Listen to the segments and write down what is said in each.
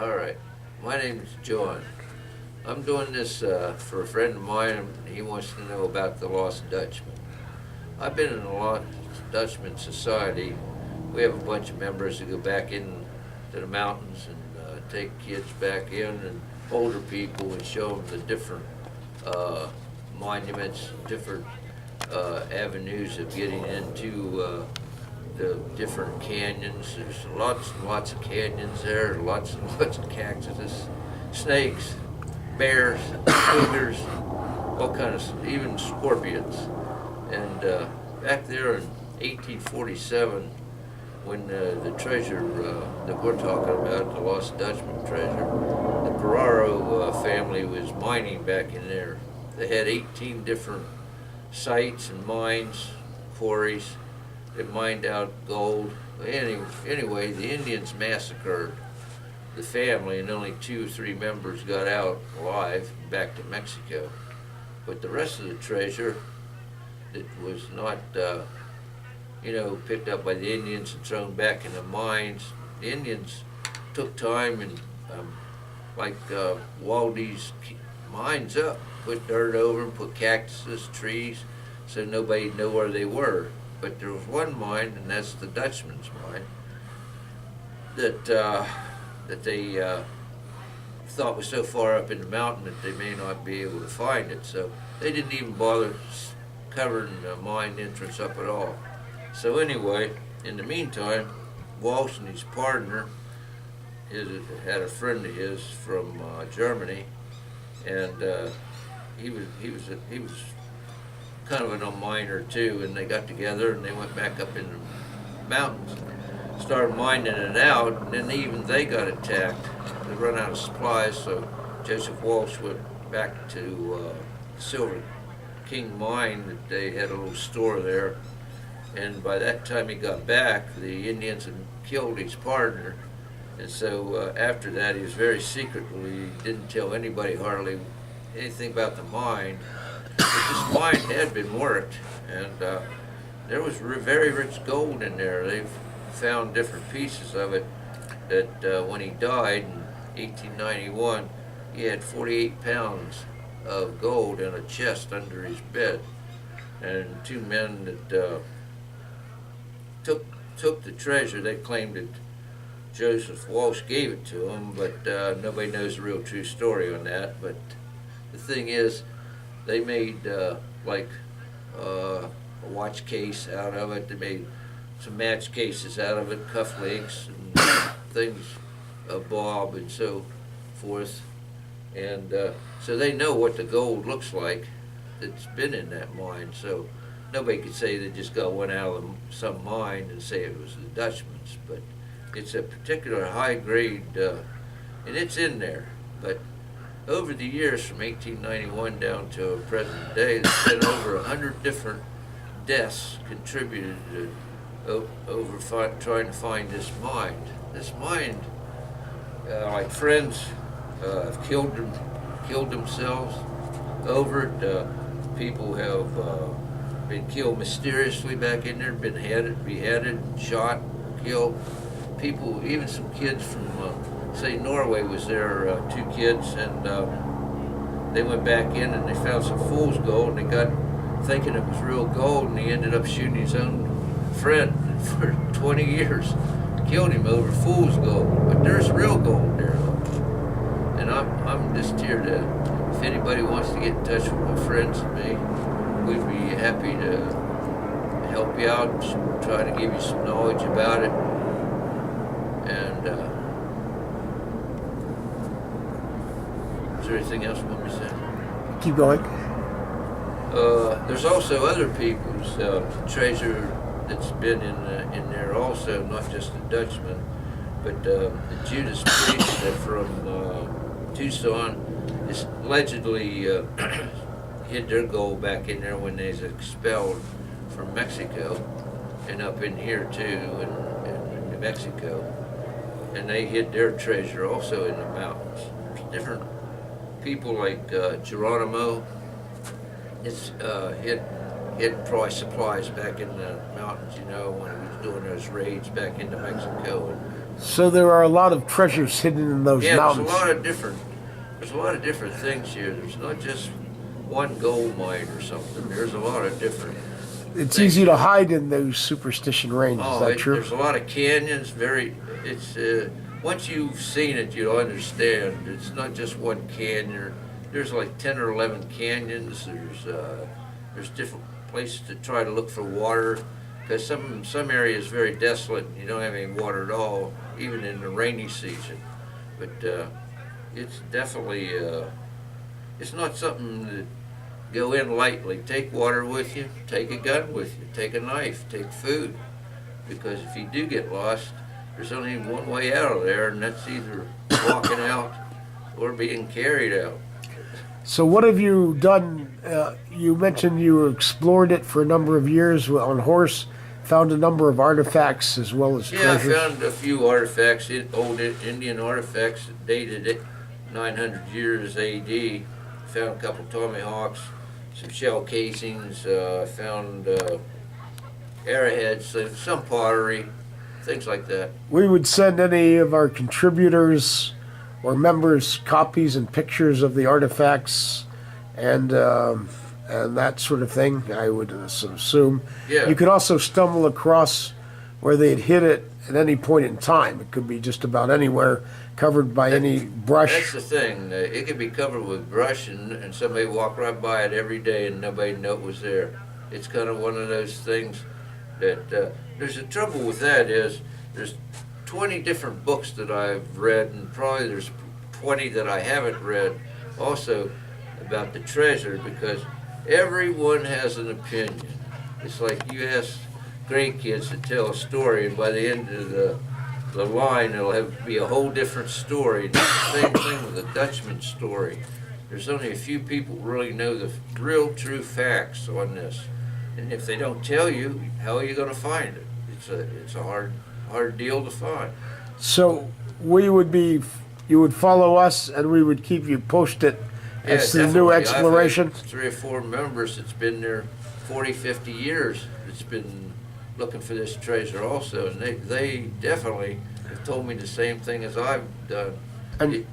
All right. My name is John. I'm doing this for a friend of mine, and he wants to know about the Lost Dutchman. I've been in the Lost Dutchman Society. We have a bunch of members that go back in to the mountains and take kids back in and older people and show them the different monuments, different avenues of getting into the different canyons. There's lots and lots of canyons there, lots and lots of cactuses, snakes, bears, cougars, all kinds of, even scorpions. And back there in 1847, when the treasure that we're talking about, the Lost Dutchman treasure, the Ferraro family was mining back in there. They had 18 different sites and mines, quarries. They mined out gold. Anyway, the Indians massacred the family, and only 2 or 3 members got out alive back to Mexico. But the rest of the treasure that was not, picked up by the Indians and thrown back in the mines, the Indians took time and, walled these mines up, put dirt over them, put cactuses, trees, so nobody knew where they were. But there was one mine, and that's the Dutchman's mine, that they thought was so far up in the mountain that they may not be able to find it. So they didn't even bother covering the mine entrance up at all. So anyway, in the meantime, Walsh and his partner had a friend of his from Germany, and he was kind of a miner too, and they got together and they went back up in the mountains, started mining it out, and then even they got attacked. They run out of supplies, so Joseph Walsh went back to Silver King Mine. That they had a little store there, and by that time he got back, the Indians had killed his partner, and so after that he was very secretly, he didn't tell anybody hardly anything about the mine. But this mine had been worked, and there was very rich gold in there. They've found different pieces of it that when he died in 1891, he had 48 pounds of gold in a chest under his bed. And 2 men that took the treasure, they claimed that Joseph Walsh gave it to them, but nobody knows the real true story on that. But the thing is, they made a watch case out of it. They made some match cases out of it, cufflinks and things, a bob and so forth. And so they know what the gold looks like that's been in that mine. So nobody could say they just got one out of some mine and say it was the Dutchman's. But it's a particular high grade, and it's in there. But over the years, from 1891 down to present day, there's been over 100 different deaths contributed to trying to find this mine. This mine, like friends have killed themselves over it. People have been killed mysteriously back in there, been beheaded, shot, killed. People, even some kids from say Norway was there, 2 kids, and they went back in and they found some fool's gold, and they got thinking it was real gold, and he ended up shooting his own friend for 20 years, killed him over fool's gold. But there's real gold there, and I'm just here to, if anybody wants to get in touch with my friends and me, we'd be happy to help you out, try to give you some knowledge about it. And is there anything else you want me to say? Keep going. There's also other people's treasure that's been in there also, not just the Dutchman, but the Judas Priest from Tucson is allegedly hid their gold back in there when they was expelled from Mexico, and up in here too, in New Mexico. And they hid their treasure also in the mountains. Different people like Geronimo hid probably supplies back in the mountains, when he was doing those raids back into Mexico and So there are a lot of treasures hidden in those Yeah, mountains. there's a lot of different things here. There's not just one gold mine or something. There's a lot of different It's things. easy to hide in those superstition ranges. Is that true? There's a lot of canyons. Once you've seen it, you'll understand. It's not just one canyon. There's like 10 or 11 canyons. There's different places to try to look for water, because some areas very desolate. And you don't have any water at all, even in the rainy season. But it's definitely it's not something that go in lightly. Take water with you. Take a gun with you. Take a knife. Take food, because if you do get lost, there's only one way out of there, and that's either walking out or being carried out. So what have you done? You mentioned you explored it for a number of years on horse, found a number of artifacts as well as Yeah, I treasures. found a few artifacts, old Indian artifacts that dated it 900 years AD. Found a couple tomahawks, some shell casings. I found arrowheads, some pottery, things like that. We would send any of our contributors or members copies and pictures of the artifacts and that sort of thing, I would assume. Yeah. You could also stumble across where they'd hit it at any point in time. It could be just about anywhere, covered by any That's brush. the thing. It could be covered with brush, and somebody walk right by it every day, and nobody know it was there. It's kind of one of those things that there's a trouble with. That is, there's 20 different books that I've read, and probably there's 20 that I haven't read also about the treasure, because everyone has an opinion. It's like you ask grandkids to tell a story, and by the end of the line, it'll be a whole different story. And it's the same thing with the Dutchman story. There's only a few people really know the real true facts on this, and if they don't tell you, how are you going to find it? It's a hard deal to find. So you would follow us and we would keep you posted as to the new definitely. exploration. I've had 3 or 4 members that's been there 40, 50 years that's been looking for this treasure also, and they definitely have told me the same thing as I've done. And-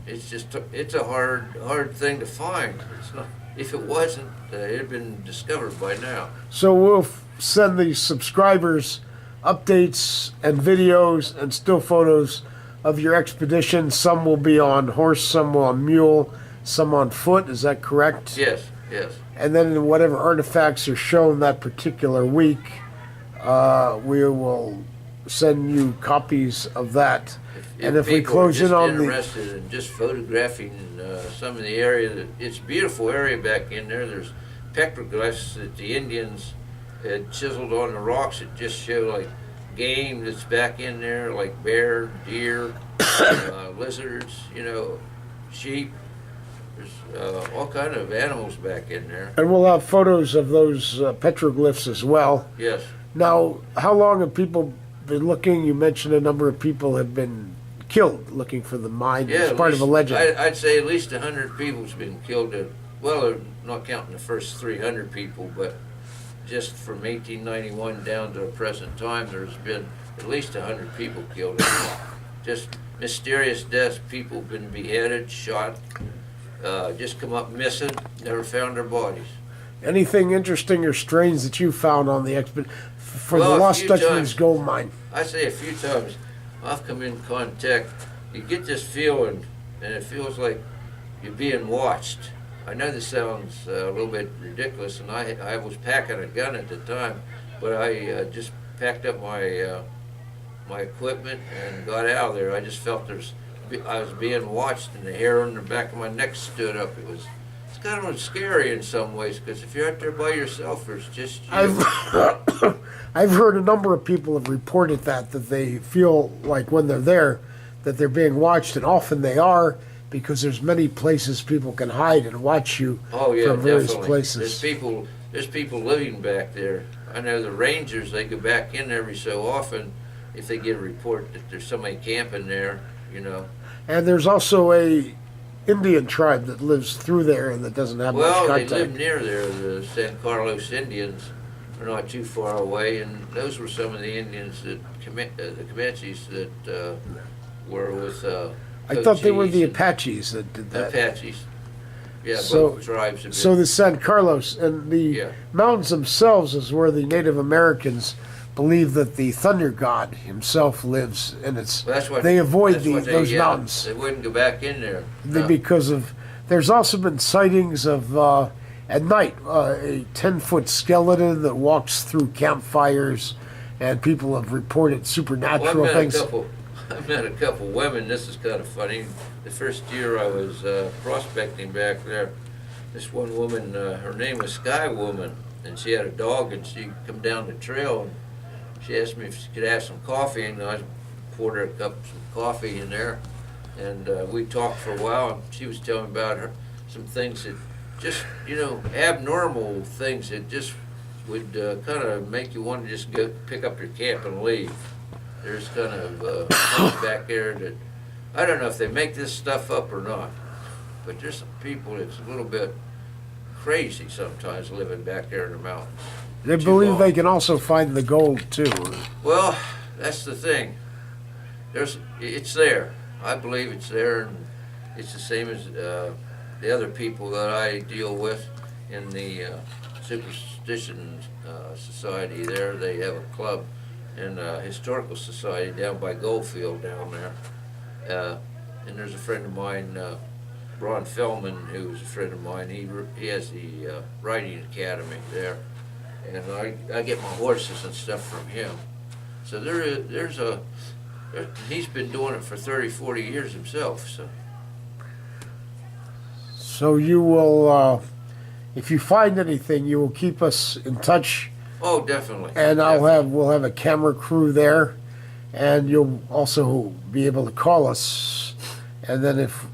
It's a hard thing to find. It's not. If it wasn't, it had been discovered by now. So we'll send the subscribers updates and videos and still photos of your expedition. Some will be on horse, some on mule, some on foot. Is that correct? Yes. And then whatever artifacts are shown that particular week, we will send you copies of that. And if we people close are in on just the interested in just photographing some of the area, it's a beautiful area back in there. There's petroglyphs that the Indians had chiseled on the rocks that just show like game that's back in there, like bear, deer, lizards, sheep. There's all kind of animals back in there. and we'll have photos of those petroglyphs as well. Yes. Now, how long have people been looking? You mentioned a number of people have been killed looking for the mine. Yeah, It's at part of a least- legend. I'd say at least 100 people's been killed. Well, not counting the first 300 people, but just from 1891 down to the present time, there's been at least 100 people killed. Just mysterious deaths. People been beheaded, shot, just come up missing, never found their bodies. Anything interesting or strange that you found on the expedition for Well, the a Lost few Dutchman's times. gold mine? I say a few times I've come in contact, you get this feeling, and it feels like you're being watched. I know this sounds a little bit ridiculous, and I was packing a gun at the time, but I just packed up my equipment and got out of there. I just felt I was being watched, and the hair on the back of my neck stood up. It's kind of scary in some ways, because if you're out there by yourself, there's just you. I've heard a number of people have reported that they feel like when they're there that they're being watched, and often they are, because there's many places people can hide and watch you Oh yeah, from various definitely. places. There's people living back there. I know the rangers, they go back in every so often if they get a report that there's somebody camping there, And there's also a Indian tribe that lives through there and that doesn't have Well, much they contact. live near there, the San Carlos Indians. are not too far away, and those were some of the Indians that the Comanches that were with. I thought they were the Cochise and Apaches that did that. Apaches. Yeah, So- both tribes have been. So the San Carlos and the Yeah. mountains themselves is where the Native Americans believe that the thunder god himself lives, and it's Well, that's what they avoid that's what those yeah, mountains They wouldn't go back in there. No. because of. There's also been sightings of at night a 10-foot skeleton that walks through campfires, and people have reported Well, supernatural I things. met a couple women. This is kind of funny. The first year I was prospecting back there, this one woman, her name was Sky Woman, and she had a dog, and she come down the trail, and she asked me if she could have some coffee, and I poured her a cup of some coffee in there, and we talked for a while, and she was telling me about her some things that just, abnormal things that just would kind of make you want to just go pick up your camp and leave. There's kind of things back there that, I don't know if they make this stuff up or not, but there's some people that's a little bit crazy sometimes living back there in the mountains. They Too believe long. they can also find the gold too. Well, that's the thing. It's there. I believe it's there, and it's the same as the other people that I deal with in the Superstition Society. There, they have a club and historical society down by Goldfield down there. And there's a friend of mine, Ron Feldman, who's a friend of mine. He has the riding academy there, and I get my horses and stuff from him. So he's been doing it for 30, 40 years himself. So you will, if you find anything, you will keep us in touch, Oh, definitely. and Definitely. we'll have a camera crew there, and you'll also be able to call us, and then if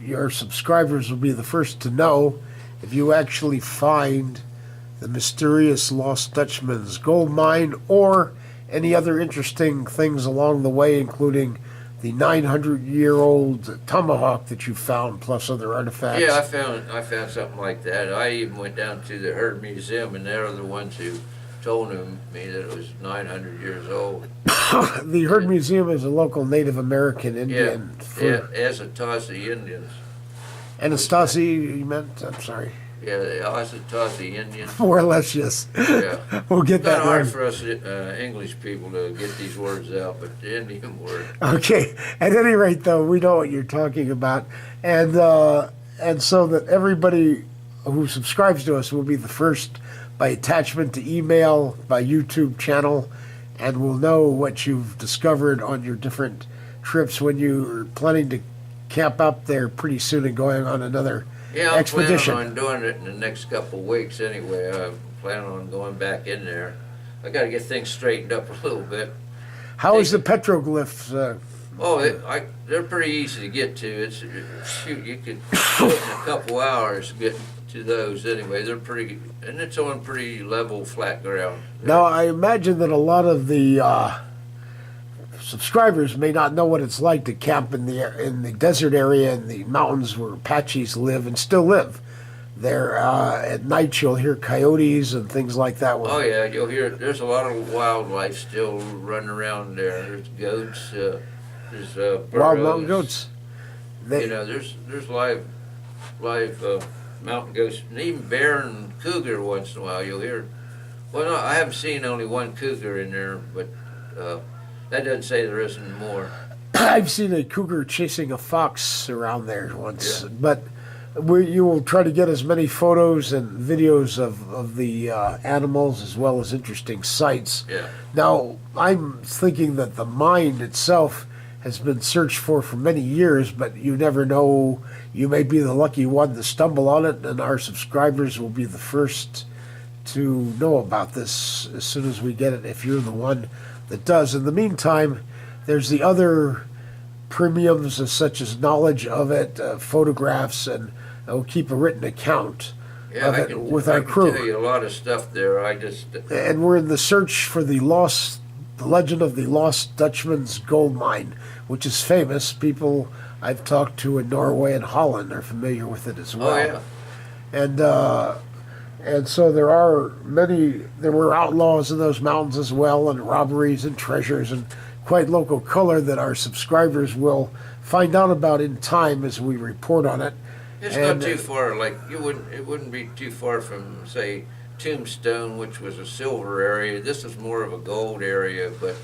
your subscribers will be the first to know if you actually find the mysterious Lost Dutchman's gold mine or any other interesting things along the way, including the 900-year-old tomahawk that you found, plus other artifacts. Yeah, I found something like that. I even went down to the Herd Museum, and they're the ones who told me that it was 900 years old. The Herd Museum is a local Native American Indian. Yeah, Asatazi Indians. Anastasi, you meant? I'm sorry. Yeah, the Asatazi Indians. More or less, yes. Yeah. We'll get It's that kind of hard right. for us English people to get these words out, but the Indian word. Okay. At any rate, though, we know what you're talking about, and so that everybody who subscribes to us will be the first by attachment to email, by YouTube channel, and will know what you've discovered on your different trips when you're planning to camp up there pretty soon and going on another Yeah, I'm expedition. planning on doing it in the next couple of weeks anyway. I'm planning on going back in there. I got to get things straightened up a little bit. How is the petroglyphs? Oh, they're pretty easy to get to. Shoot, you could do it in a couple hours get to those anyway. They're pretty, and it's on pretty level, flat ground. Now, I imagine that a lot of the subscribers may not know what it's like to camp in the desert area in the mountains where Apaches live and still live. There, at night, you'll hear coyotes and things like that. Oh yeah, you'll hear. There's a lot of wildlife still running around there. There's goats. There's burros. Wild mountain goats. There's live mountain goats, and even bear and cougar once in a while you'll hear. Well, no, I haven't seen only one cougar in there, but that doesn't say there isn't more. I've seen a cougar chasing a fox around there once, Yeah. but you will try to get as many photos and videos of the animals as well as interesting sights. Yeah. Now, I'm thinking that the mine itself has been searched for many years, but you never know. You may be the lucky one to stumble on it, and our subscribers will be the first to know about this as soon as we get it, if you're the one that does. In the meantime, there's the other premiums such as knowledge of it, photographs, and we'll keep a written account Yeah, of I it can, with I our can crew. tell you a lot of stuff there. I just And we're in the search for the legend of the Lost Dutchman's gold mine, which is famous. People I've talked to in Norway and Holland are familiar with it as well. oh yeah. And And so there were outlaws in those mountains as well, and robberies and treasures and quite local color that our subscribers will find out about in time as we report on it. It's And, not too far, like, it wouldn't be too far from, say, Tombstone, which was a silver area. This is more of a gold area, but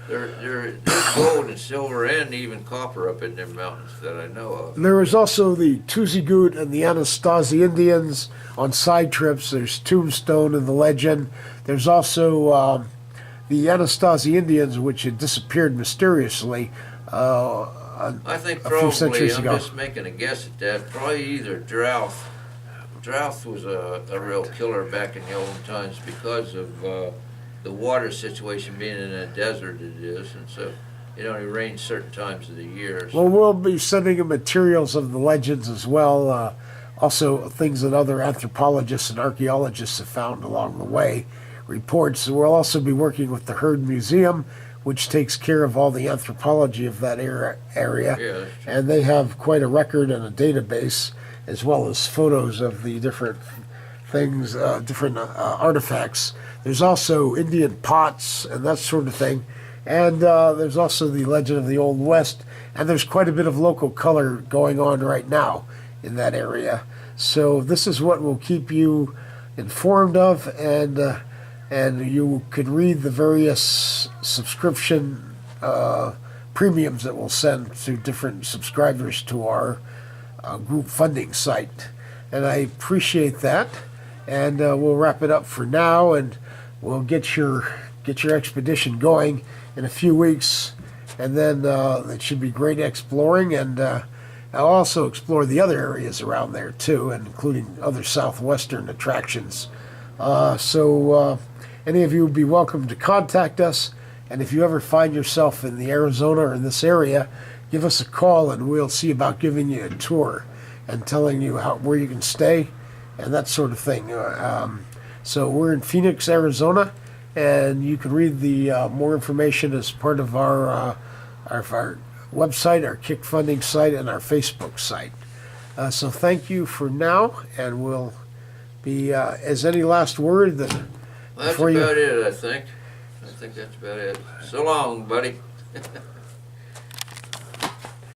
there's gold and silver and even copper up in them mountains that I know of. There was also the Tuzigoot and the Anasazi Indians on side trips. There's Tombstone in the legend. There's also the Anasazi Indians, which had disappeared mysteriously I think a few probably, centuries I'm ago. just making a guess at that, probably either Drouth. Drouth was a real killer back in the old times because of the water situation being in a desert it is, and so it only rains certain times of the year. So Well, we'll be sending you materials of the legends as well. Also, things that other anthropologists and archaeologists have found along the way. Reports. We'll also be working with the Heard Museum, which takes care of all the anthropology of that area. yeah, that's true. And they have quite a record and a database, as well as photos of the different things, different artifacts. There's also Indian pots and that sort of thing. And there's also the legend of the Old West. And there's quite a bit of local color going on right now in that area. So this is what will keep you informed of, and you can read the various subscription premiums that we'll send to different subscribers to our group funding site. And I appreciate that. And we'll wrap it up for now, and we'll get your expedition going in a few weeks, and then it should be great exploring. And I'll also explore the other areas around there too, and including other southwestern attractions. So any of you would be welcome to contact us. And if you ever find yourself in the Arizona or in this area, give us a call and we'll see about giving you a tour and telling you where you can stay and that sort of thing. So we're in Phoenix, Arizona, and you can read the more information as part of our website, our Kick Funding site, and our Facebook site. So thank you for now, and we'll be, as any last word that Well, that's before you- about it, I think. I think that's about it. So long, buddy.